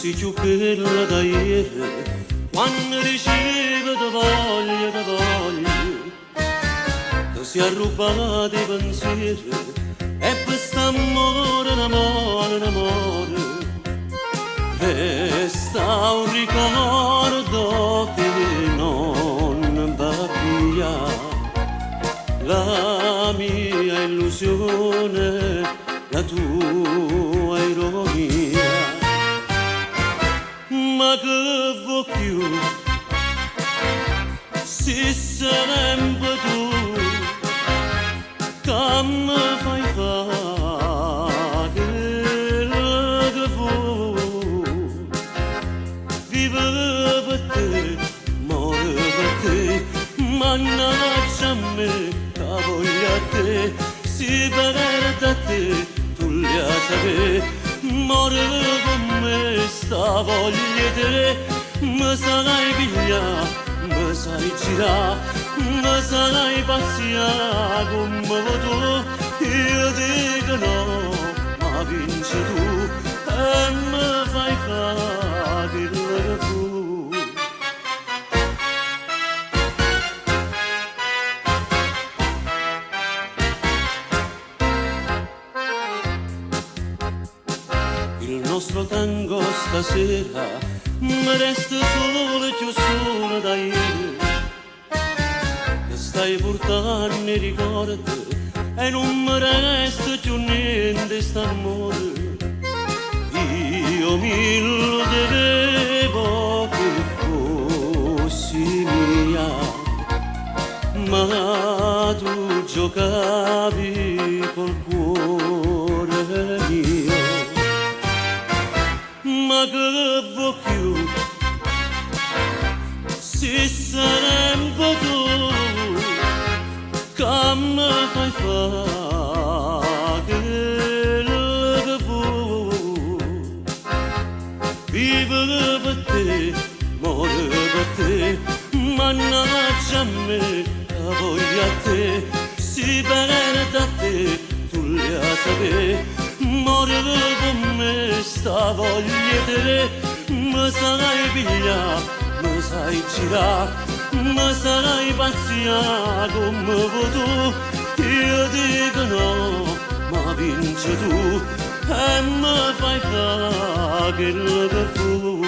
sei più bella da ieri, quando riceve da voglia, ti si è rubato i pensieri, e per st'amore, l'amore, resta un ricordo che non va via, la mia illusione, la tua ironia. Ma che vuoi più, se sempre tu che mi fai fare quello che vuoi. Vivo per te, muore per te, mannaggia a me, che voglio a te, si perde a te, tu li sapere. Muore con me sta voglia te, mi sarai piglia, mi sai girare, mi sarai pazzia come tu, io dico no, ma vinci tu, e mi fai fare quello che vuoi. Il nostro tango stasera mi resta solo e più solo da ieri, che stai portando i ricordi e non mi resta più niente st'amore. Io mi illudevo che fossi mia, ma tu giocavi col cuore mio. Ma che vuoi più, se sarebbe tu che mi fai fare quello che vuoi. Vivo per te, muore per te, mannaggia a me, che voglio a te, si perde a te, tu li sapere. Muore con me sta voglia te, mi sarai piglia, mi sai girare, mi sarai pazzia come vuoi tu, io dico no, ma vinci tu, e mi fai fare quello che vuoi.